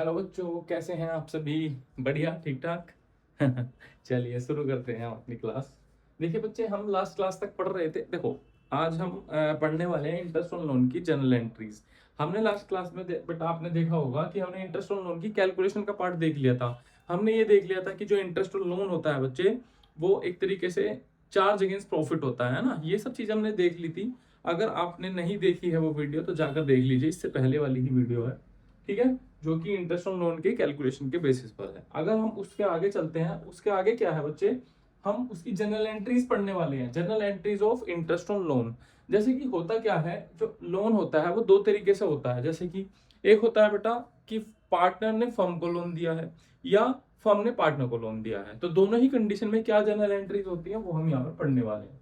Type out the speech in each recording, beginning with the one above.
Hello बच्चों, कैसे हैं आप सभी? बढ़िया, ठीक ठाक। चलिए शुरू करते हैं हम अपनी क्लास। देखिए बच्चे, हम लास्ट क्लास तक पढ़ रहे थे। देखो, आज हम पढ़ने वाले हैं इंटरेस्ट ऑन लोन की जनरल एंट्रीज। हमने लास्ट क्लास में बेटा आपने देखा होगा कि हमने इंटरेस्ट ऑन लोन की कैलकुलेशन का पार्ट देख लिया था। हमने ये देख लिया था कि जो इंटरेस्ट ऑन लोन होता है बच्चे, वो एक तरीके से चार्ज अगेंस्ट प्रॉफिट होता है ना। ये सब चीज़ हमने देख ली थी। अगर आपने नहीं देखी है वो वीडियो तो जाकर देख लीजिए, इससे पहले वाली ही वीडियो है। ठीक है, जो कि इंटरेस्ट ऑन लोन के कैलकुलेशन के बेसिस पर है। अगर हम उसके आगे चलते हैं, उसके आगे क्या है बच्चे, हम उसकी जनरल एंट्रीज पढ़ने वाले हैं। General entries of interest on loan. जैसे कि होता क्या है, जो लोन होता है वो दो तरीके से होता है। जैसे कि एक होता है बेटा कि पार्टनर ने फर्म को लोन दिया है या फर्म ने पार्टनर को लोन दिया है, तो दोनों ही कंडीशन में क्या जनरल एंट्रीज होती है वो हम यहाँ पर पढ़ने वाले हैं।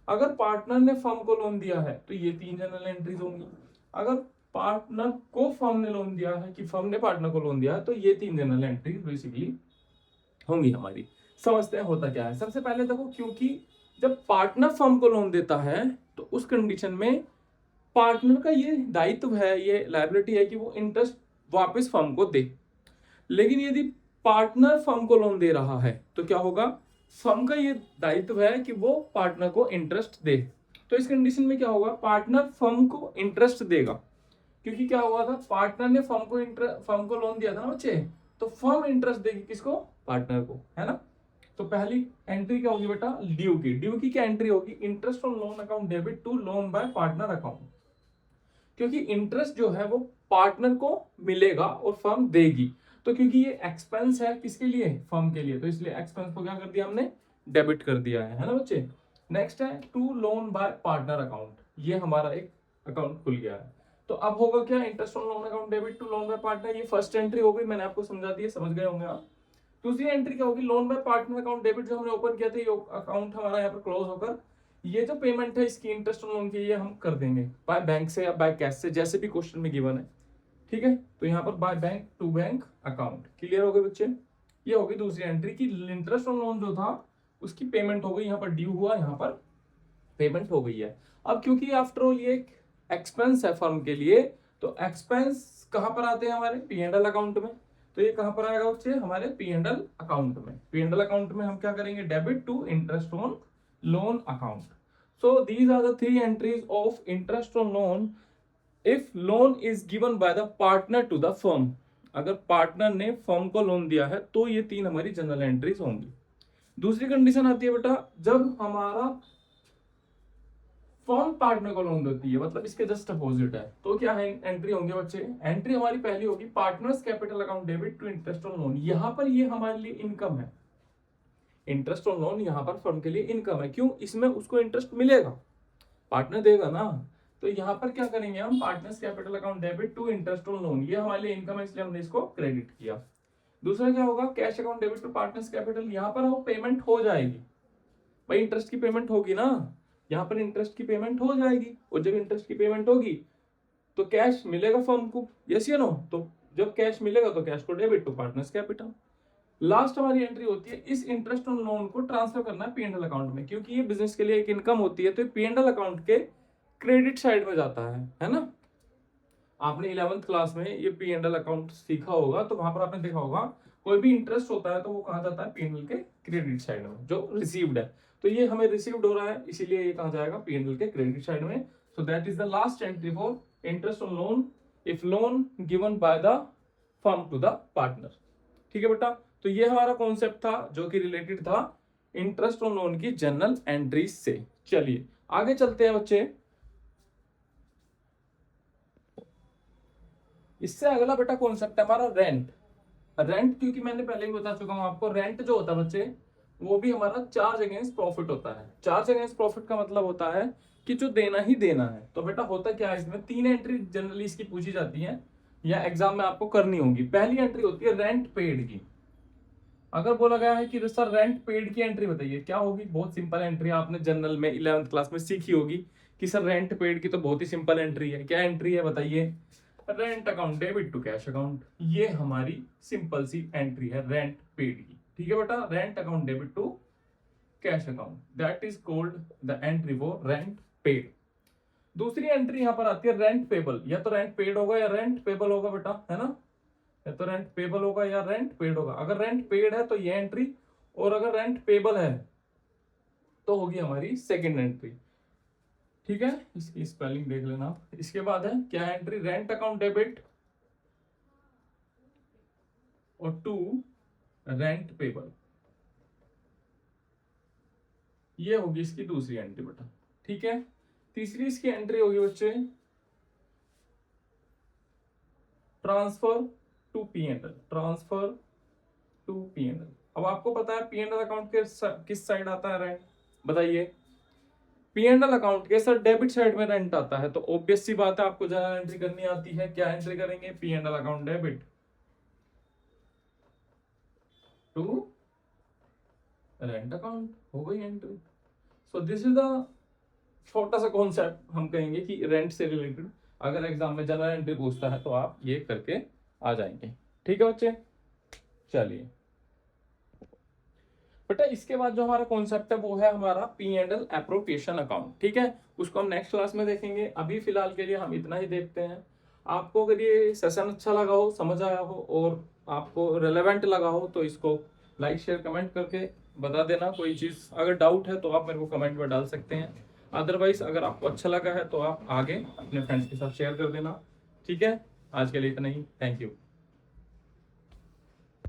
अगर पार्टनर ने फर्म को लोन दिया है तो ये तीन जनरल एंट्रीज होंगी। अगर पार्टनर को फर्म ने लोन दिया है कि फर्म ने पार्टनर को लोन दिया है तो ये तीन जनरल एंट्रीज बेसिकली होंगी हमारी। समझते हैं होता क्या है। सबसे पहले देखो, क्योंकि जब पार्टनर फर्म को लोन देता है तो उस कंडीशन में पार्टनर का ये दायित्व है, ये लायबिलिटी है कि वो इंटरेस्ट वापस फर्म को दे। लेकिन यदि पार्टनर फर्म को लोन दे रहा है तो क्या होगा, फर्म का ये दायित्व है कि वो पार्टनर को इंटरेस्ट दे। तो इस कंडीशन में क्या होगा, पार्टनर फर्म को इंटरेस्ट देगा। क्योंकि क्या हुआ था, पार्टनर ने फर्म को लोन दिया था ना बच्चे, तो फर्म इंटरेस्ट देगी किसको, पार्टनर को, है ना। तो पहली एंट्री क्या होगी बेटा, ड्यू की क्या एंट्री होगी, interest on loan account debit to loan by partner account. क्योंकि इंटरेस्ट जो है वो पार्टनर को मिलेगा और फर्म देगी। तो क्योंकि ये एक्सपेंस है किसके लिए, फर्म के लिए, तो इसलिए एक्सपेंस को क्या कर दिया हमने, डेबिट कर दिया है ना बच्चे। नेक्स्ट है to loan by partner account. ये हमारा एक अकाउंट खुल गया है। तो अब होगा क्या, interest on loan account debit to loan by partner. ये फर्स्ट एंट्री हो गई, मैंने आपको समझा दी है, समझ गए होंगे आप। दूसरी एंट्री क्या होगी, loan by partner account debit. जो हमने ओपन किया था ये अकाउंट हमारा यहाँ पर क्लोज होकर ये जो पेमेंट है इसकी इंटरेस्ट ऑन लोन की ये हम कर देंगे बाय बैंक से या बाय कैश से, जैसे भी क्वेश्चन में गिवन है। ठीक है, तो यहाँ पर by bank to bank account. Clear हो गए बच्चे। ये होगी दूसरी एंट्री की इंटरेस्ट ऑन लोन जो था उसकी पेमेंट हो गई, यहाँ पर ड्यू हुआ, यहाँ पर पेमेंट हो गई है। अब क्योंकि आफ्टर ऑल ये एक्सपेंस है फर्म के लिए, तो एक्सपेंस कहाँ पर आते हैं, हमारे पी एंड एल अकाउंट में। तो ये कहाँ पर आएगा बच्चे, हमारे पी एंड एल अकाउंट में। पी एंड एल अकाउंट में हम क्या करेंगे, debit to interest on loan account. So these are the three entries of interest on loan if loan is given by the partner to the firm. अगर partner ने firm को loan दिया है तो ये तीन हमारी जनरल एंट्रीज होंगी। दूसरी कंडीशन आती है बेटा, जब हमारा फर्म पार्टनर को लोन देती है, मतलब इसके जस्ट अपोजिट है, तो क्या है एंट्री होंगे बच्चे। एंट्री हमारी पहली होगी partners capital account debit to interest on loan. यहां पर ये हमारे लिए इनकम है। इंटरेस्ट ऑन लोन यहाँ पर फर्म के लिए इनकम है। क्यों, इसमें उसको इंटरेस्ट मिलेगा, पार्टनर देगा ना। तो यहाँ पर क्या करेंगे हम, partners capital account debit to interest on loan. ये हमारे लिए इनकम है इसलिए हमने इसको क्रेडिट किया। दूसरा क्या होगा, cash account debit to partners capital. यहाँ पर वो पेमेंट हो जाएगी, भाई इंटरेस्ट की पेमेंट होगी ना, यहाँ पर इंटरेस्ट की पेमेंट हो जाएगी। और जब इंटरेस्ट की पेमेंट होगी तो कैश मिलेगा फर्म को, यस या नो। तो जब कैश मिलेगा तो कैश को debit to partners capital. Last हमारी एंट्री होती है इस इंटरेस्ट ऑन लोन को ट्रांसफर करना है पीएनएल अकाउंट में। क्योंकि ये बिजनेस के लिए एक इनकम होती है तो पीएनएल अकाउंट के क्रेडिट साइड में जाता है ना। आपने 11th क्लास में ये पी एंड एल अकाउंट सीखा होगा, तो वहां पर आपने देखा होगा कोई भी इंटरेस्ट होता है तो वो कहा जाता है पी एंड एल के क्रेडिट साइड में, जो रिसीव्ड है। तो ये हमें रिसीव्ड हो रहा है, इसीलिए ये कहा जाएगा पी एंड एल के क्रेडिट साइड में। So that is the last entry for interest on loan if loan given by the firm to the partner. ठीक है बेटा, तो ये हमारा कॉन्सेप्ट था जो कि रिलेटेड था इंटरेस्ट ऑन लोन की जनरल एंट्रीज से। चलिए आगे चलते हैं बच्चे। इससे अगला बेटा कॉन्सेप्ट है हमारा रेंट। रेंट क्योंकि मैंने पहले ही बता चुका हूं आपको, रेंट जो होता है बच्चे वो भी हमारा चार्ज अगेंस्ट प्रॉफिट होता है। चार्ज अगेंस्ट प्रॉफिट का मतलब होता है कि जो देना ही देना है। तो बेटा होता क्या है, इसमें तीन एंट्री जनरली इसकी पूछी जाती है या एग्जाम में आपको करनी होगी। पहली एंट्री होती है रेंट पेड की। अगर बोला गया है कि सर रेंट पेड की एंट्री बताइए, क्या होगी, बहुत सिंपल एंट्री आपने जनरल में 11th क्लास में सीखी होगी कि सर रेंट पेड की तो बहुत ही सिंपल एंट्री है। क्या एंट्री है बताइए, rent account debit to cash account. ये हमारी सिंपल सी एंट्री है रेंट पेड की। ठीक है बेटा, rent account debit to cash account, that is called the entry for rent paid. दूसरी एंट्री यहां पर आती है रेंट पेबल। या तो रेंट पेड होगा या रेंट पेबल होगा बेटा, है ना। या तो रेंट पेबल होगा या रेंट पेड होगा। अगर रेंट पेड है तो ये एंट्री, और अगर रेंट पेबल है तो होगी हमारी सेकंड एंट्री। ठीक है, इसकी स्पेलिंग देख लेना आप। इसके बाद है क्या एंट्री, रेंट अकाउंट डेबिट और टू रेंट पेबल, ये होगी इसकी दूसरी एंट्री बेटा। ठीक है, तीसरी इसकी एंट्री होगी बच्चे transfer to P and L, transfer to P and L. अब आपको पता है पी एंड एल अकाउंट के किस साइड आता है रेंट, बताइए। पी एंड एल अकाउंट के सर डेबिट साइड में रेंट आता है, तो ऑब्वियस सी बात है आपको जर्नल एंट्री करनी आती है। क्या एंट्री करेंगे, P and L account debit to rent account, हो गई entry. So this is the छोटा सा कॉन्सेप्ट, हम कहेंगे कि रेंट से रिलेटेड अगर एग्जाम में जनरल एंट्री पूछता है तो आप ये करके आ जाएंगे। ठीक है बच्चे, चलिए बेटा इसके बाद जो हमारा कॉन्सेप्ट है वो है हमारा P and L appropriation account. ठीक है, उसको हम नेक्स्ट क्लास में देखेंगे। अभी फिलहाल के लिए हम इतना ही देखते हैं। आपको अगर ये सेशन अच्छा लगा हो, समझ आया हो और आपको रेलेवेंट लगा हो तो इसको लाइक शेयर कमेंट करके बता देना। कोई चीज़ अगर डाउट है तो आप मेरे को कमेंट में डाल सकते हैं। अदरवाइज अगर आपको अच्छा लगा है तो आप आगे अपने फ्रेंड्स के साथ शेयर कर देना। ठीक है, आज के लिए इतना ही, थैंक यू।